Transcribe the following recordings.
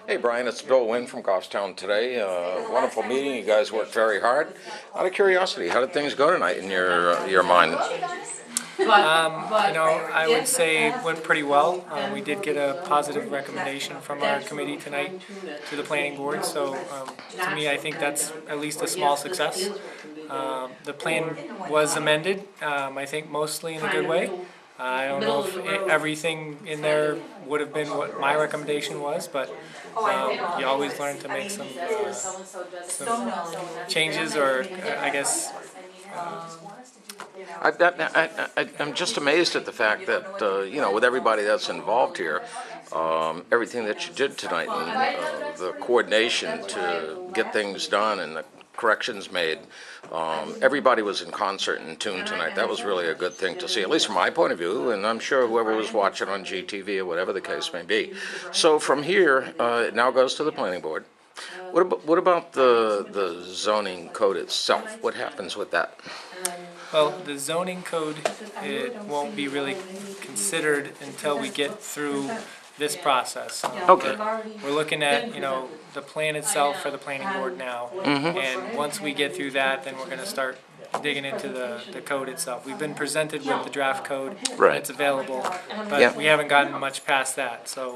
Hey Brian, it's Bill Wynn from Goffstown today. Wonderful meeting. You guys worked very hard. Out of curiosity, how did things go tonight in your mind? I would say it went pretty well. We did get a positive recommendation from our committee tonight to the planning board, so to me I think that's at least a small success. The plan was amended, I think mostly in a good way. I don't know if everything in there would have been what my recommendation was, but you always learn to make some changes, or I guess. I'm just amazed at the fact that, with everybody that's involved here, everything that you did tonight, and the coordination to get things done and the corrections made, everybody was in concert and in tune tonight. That was really a good thing to see, at least from my point of view, and I'm sure whoever was watching on GTV or whatever the case may be. So from here, it now goes to the planning board. What about the zoning code itself? What happens with that? Well, the zoning code, it won't be really considered until we get through this process. Okay. We're looking at, the plan itself for the planning board now. And once we get through that, then we're going to start digging into the code itself. We've been presented with the draft code. Right. It's available, but we haven't gotten much past that. So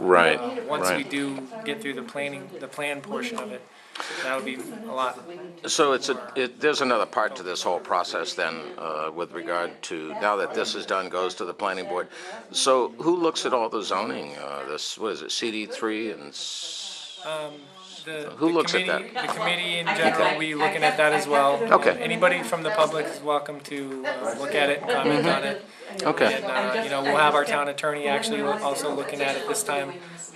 once we do get through the plan portion of it, that'll be a lot. So there's another part to this whole process then, with regard to, now that this is done, goes to the planning board. So who looks at all the zoning? What is it, CD3 and... Who looks at that? The committee in general, will be looking at that as well. Okay. Anybody from the public is welcome to look at it and comment on it. Okay. And we'll have our town attorney actually also looking at it this time.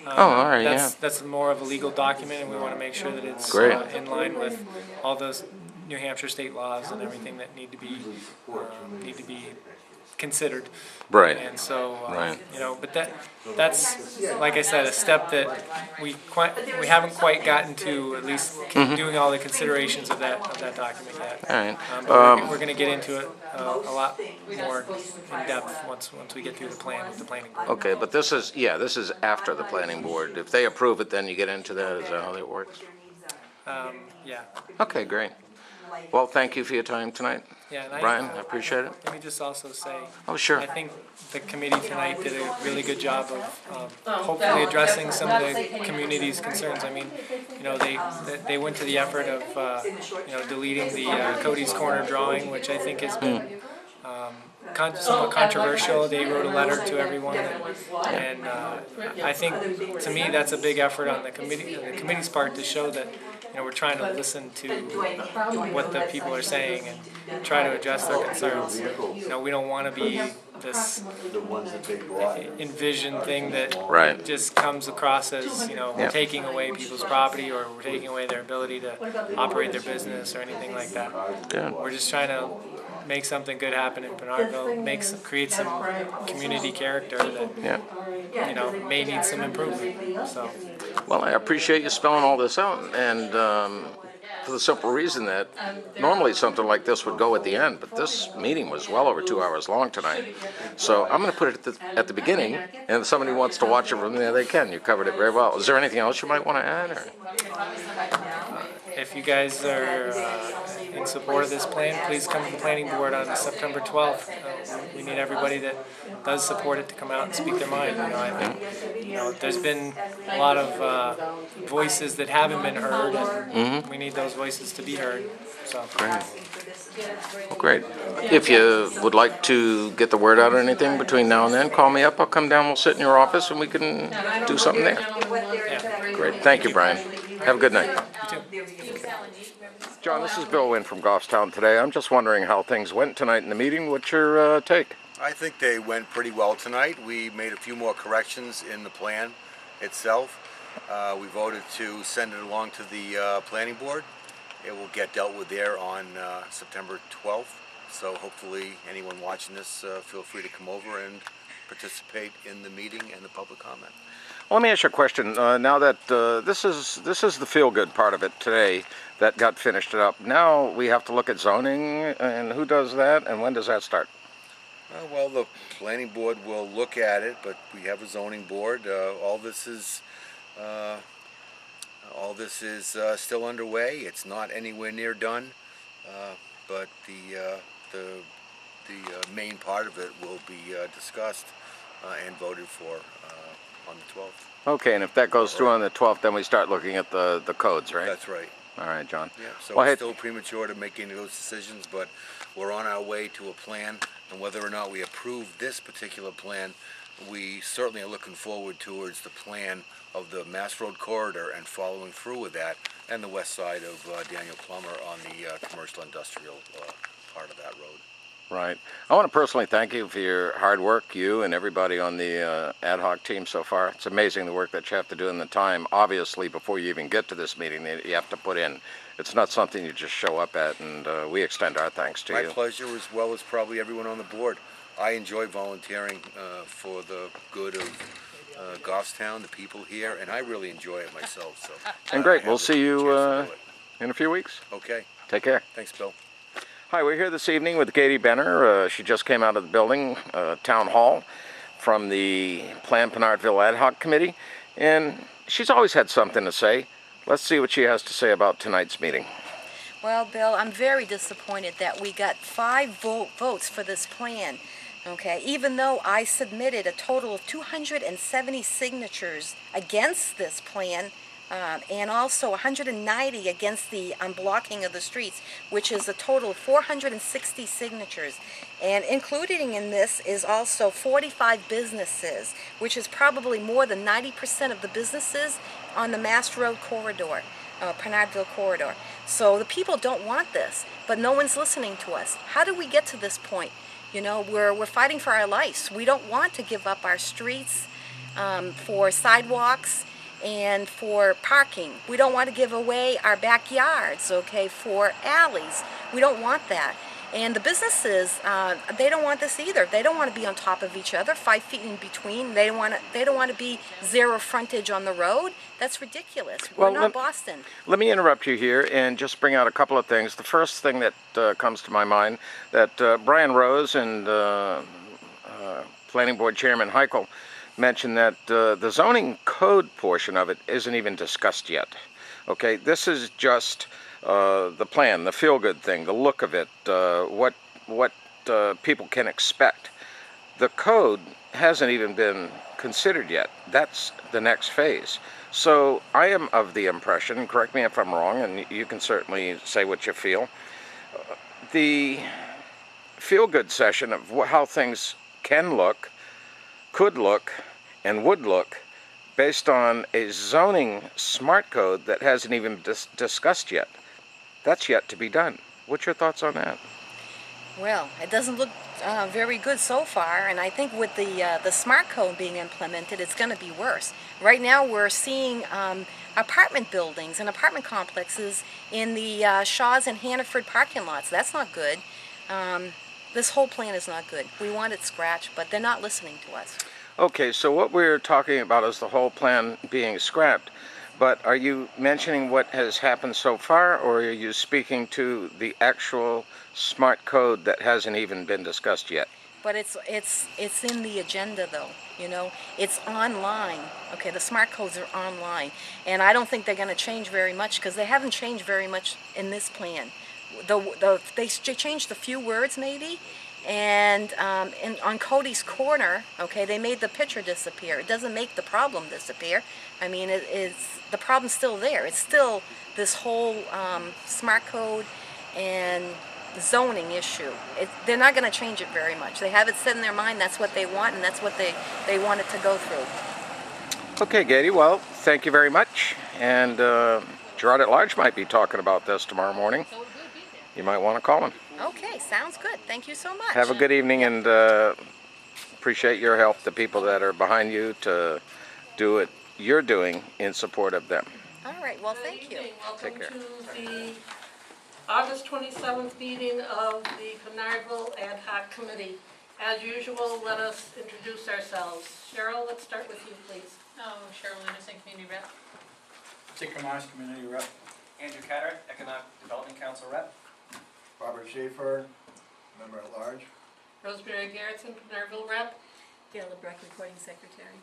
All right, That's more of a legal document, and we want to make sure that it's in line with all those New Hampshire state laws and everything that need to be considered. Right. And so, but that's, like I said, a step that we haven't quite gotten to, at least doing all the considerations of that document yet. All right. But we're going to get into it a lot more in depth once we get through the plan with the planning board. Okay, but this is after the planning board. If they approve it, then you get into that. Is that how that works? Yeah. Okay, great. Well, thank you for your time tonight. Yeah, and Brian, I appreciate it. Let me just also say, Sure. I think the committee tonight did a really good job of hopefully addressing some of the community's concerns. I mean, they went to the effort of deleting the Cody's Corner drawing, which I think has been somewhat controversial. They wrote a letter to everyone, and I think, to me, that's a big effort on the committee's part to show that we're trying to listen to what the people are saying and try to address their concerns. We don't want to be this envisioned thing that just comes across as we're taking away people's property, or we're taking away their ability to operate their business or anything like that. Yeah. We're just trying to make something good happen in Pinardville, create some community character that may need some improvement. So. Well, I appreciate you spelling all this out, and for the simple reason that normally something like this would go at the end, but this meeting was well over 2 hours long tonight. So I'm going to put it at the beginning, and if somebody wants to watch it from there, they can. You covered it very well. Is there anything else you might want to add? Or? If you guys are in support of this plan, please come to the planning board on September 12th. We need everybody that does support it to come out and speak their mind. I think there's been a lot of voices that haven't been heard, and we need those voices to be heard. So. Great. Well, great. If you would like to get the word out or anything between now and then, call me up. I'll come down. We'll sit in your office, and we can do something there. Yeah. Great. Thank you, Brian. Have a good night. You too. John, this is Bill Wynn from Goffstown today. I'm just wondering how things went tonight in the meeting. What's your take? I think they went pretty well tonight. We made a few more corrections in the plan itself. We voted to send it along to the planning board. It will get dealt with there on September 12th. So hopefully anyone watching this, feel free to come over and participate in the meeting and the public comment. Well, let me ask you a question. Now that this is the feel-good part of it today that got finished up, now we have to look at zoning, and who does that, and when does that start? Well, the planning board will look at it, but we have a zoning board. All this is All this is still underway. It's not anywhere near done, but the main part of it will be discussed and voted for on the 12th. Okay, and if that goes through on the 12th, then we start looking at the codes, right? That's right. All right, John. Yeah, so Well, it's hey, still premature to make any of those decisions, but we're on our way to a plan, and whether or not we approve this particular plan, we certainly are looking forward towards the plan of the Mass Road corridor and following through with that, and the west side of Daniel Plummer on the commercial industrial part of that road. right. I want to personally thank you for your hard work, you and everybody on the ad hoc team so far. It's amazing the work that you have to do in the time, obviously, before you even get to this meeting, that you have to put in. It's not something you just show up at, and we extend our thanks to My you. pleasure, as well as probably everyone on the board. I enjoy volunteering for the good of Goffstown, the people here, and I really enjoy it myself. So. And great, I we'll have the see you chance to do it. in a few weeks. Okay, Take care. thanks, Bill. Hi, we're here this evening with Gaetane Benner. She just came out of the building, Town Hall, from the Planned Pinardville Ad Hoc Committee, and she's always had something to say. Let's see what she has to say about tonight's meeting. Well, Bill, I'm very disappointed that we got 5 votes for this plan, okay? Even though I submitted a total of 270 signatures against this plan, and also 190 against the unblocking of the streets, which is a total of 460 signatures. And including in this is also 45 businesses, which is probably more than 90% of the businesses on the Mass Road corridor, Pinardville corridor. So the people don't want this, but no one's listening to us. How do we get to this point? You know, we're fighting for our lives. We don't want to give up our streets for sidewalks and for parking. We don't want to give away our backyards, okay, for alleys. We don't want that. And the businesses, they don't want this either. They don't want to be on top of each other, 5 feet in between. They don't want to be zero frontage on the road. That's ridiculous. We're not Boston. Let me interrupt you here and just bring out a couple of things. The first thing that comes to my mind, that Brian Rose and Planning Board Chairman Hikel mentioned that the zoning code portion of it isn't even discussed yet. Okay, this is just the plan, the feel-good thing, the look of it, what people can expect. The code hasn't even been considered yet. That's the next phase. So I am of the impression, correct me if I'm wrong, and you can certainly say what you feel, the feel-good session of how things can look, could look, and would look based on a zoning smart code that hasn't even discussed yet. That's yet to be done. What's your thoughts on that? Well, it doesn't look very good so far, and I think with the smart code being implemented, it's going to be worse. Right now, we're seeing apartment buildings and apartment complexes in the Shaw's and Hannaford parking lots. That's not good. This whole plan is not good. We want it scratched, but they're not listening to us. Okay, so what we're talking about is the whole plan being scrapped. But are you mentioning what has happened so far, or are you speaking to the actual smart code that hasn't even been discussed yet? But it's in the agenda, though. You know, it's online. Okay, the smart codes are online, and I don't think they're going to change very much because they haven't changed very much in this plan. They changed a few words maybe, and on Cody's corner, okay, they made the picture disappear. It doesn't make the problem disappear. I mean, the problem's still there. It's still this whole smart code and zoning issue. They're not going to change it very much. They have it set in their mind. That's what they want, and that's what they want it to go through. Okay, Gaetane, well, thank you very much. And Gerard at Large might be talking about this tomorrow morning. You might want to call him. Okay, sounds good. Thank you so much. Have a good evening, and appreciate your help, the people that are behind you, to do what you're doing in support of them. All right, well, thank you. Take care. Welcome to the August 27th meeting of the Pinardville Ad Hoc Committee. As usual, let us introduce ourselves. Cheryl, let's start with you, please. Cheryl Anderson, Community Rep. Dick Mars, Community Rep. Andrew Catter, Economic Development Council Rep. Robert Schaefer, Member at Large. Rosemary Garrettson, Pinardville Rep. Gail LeBrecq, Recording Secretary.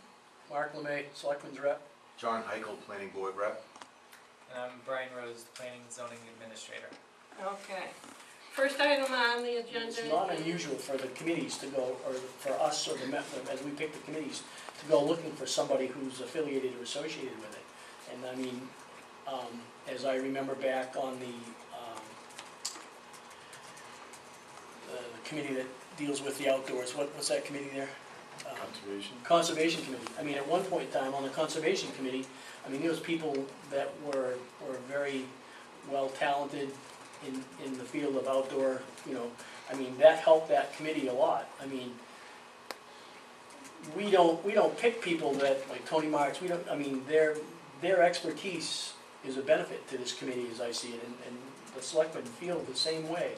Mark LeMay, Selectmen's Rep. John Hikel, Planning Board Rep. And I'm Brian Rose, Planning and Zoning Administrator. Okay. First item on the agenda. It's not unusual for the committees to go, or for us, or as we pick the committees, to go looking for somebody who's affiliated or associated with it. And I mean, as I remember back on the committee that deals with the outdoors, what's that committee there? Conservation. Conservation Committee. I mean, at one point in time, on the Conservation Committee, I mean, there was people that were very well talented in the field of outdoor, you know, I mean, that helped that committee a lot. I mean, we don't pick people that, like Tony Marks, I mean, their expertise is a benefit to this committee as I see it, and the selectmen feel the same way.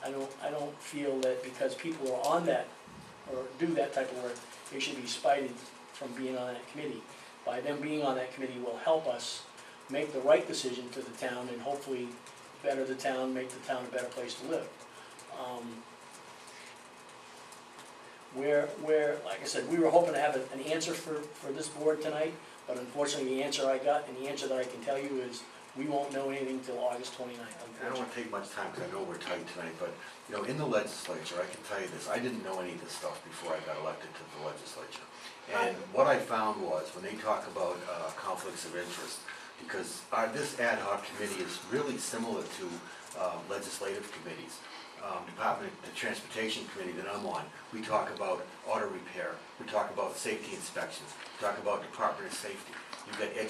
I don't feel that because people are on that, or do that type of work, they should be spited from being on that committee. By them being on that committee will help us make the right decision to the town and hopefully better the town, make the town a better place to live. Like I said, we were hoping to have an answer for this board tonight, but unfortunately the answer I got and the answer that I can tell you is we won't know anything till August 29th, I don't unfortunately. want to take much time because I know we're tight tonight, but, you know, in the legislature, I can tell you this, I didn't know any of this stuff before I got elected to the legislature. And what I found was, when they talk about conflicts of interest, because this ad hoc committee is really similar to legislative committees. Department of Transportation Committee that I'm on, we talk about auto repair, we talk about safety inspections, we talk about Department of Safety. You've got the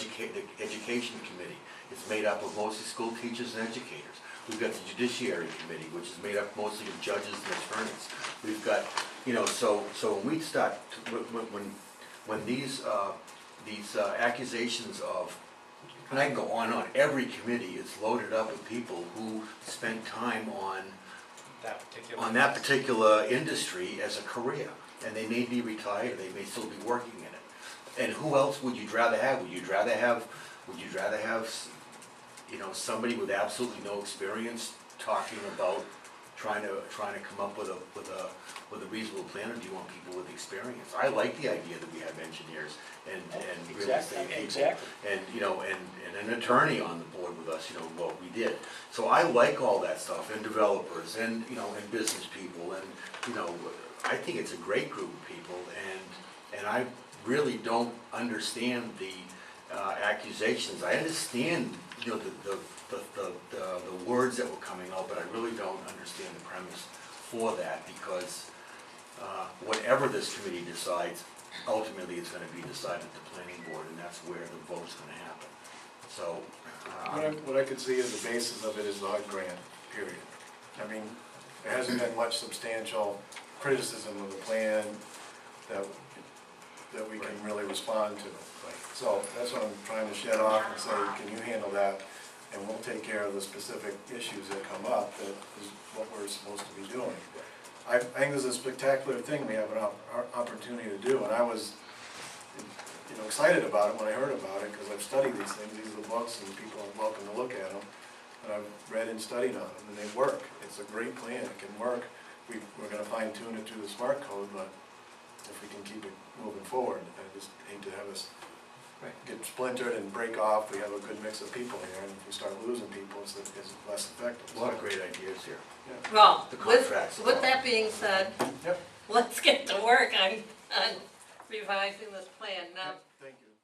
Education Committee. It's made up of mostly school teachers and educators. We've got the Judiciary Committee, which is made up mostly of judges and attorneys. We've got, you know, so when we start, when these accusations of, and I can go on, every committee is loaded up with people who spent time on that particular industry as a career, and they may be retired, or they may still be working in it. And who else would you rather have? Would you rather have, you know, somebody with absolutely no experience talking about trying to come up with a reasonable plan, or do you want people with experience? I like the idea that we have engineers and real estate people. Exactly. And, you know, and an attorney on the board with us, you know, what we did. So I like all that stuff, and developers, and, you know, and business people, and, you know, I think it's a great group of people, and I really don't understand the accusations. I understand, you know, the words that were coming out, but I really don't understand the premise for that, because whatever this committee decides, ultimately it's gonna be decided at the planning board, and that's where the vote's gonna happen. So, What I could see as the basis of it is the HUD grant, period. I mean, there hasn't been much substantial criticism of the plan that we can really respond to. So that's what I'm trying to shed off and say, can you handle that? And we'll take care of the specific issues that come up, that is what we're supposed to be doing. I think this is a spectacular thing we have an opportunity to do, and I was, you know, excited about it when I heard about it, because I've studied these things. These are the books, and people are welcome to look at them. And I've read and studied on them, and they work. It's a great plan. It can work. We're going to fine tune it through the smart code, but if we can keep it moving forward, I just hate to have us get splintered and break off. We have a good mix of people here, and if we start losing people, it's less effective. a lot of great ideas here. Yeah. Well, The contracts. with that being said, Yep. let's get to work on revising this plan. Now, Thank you.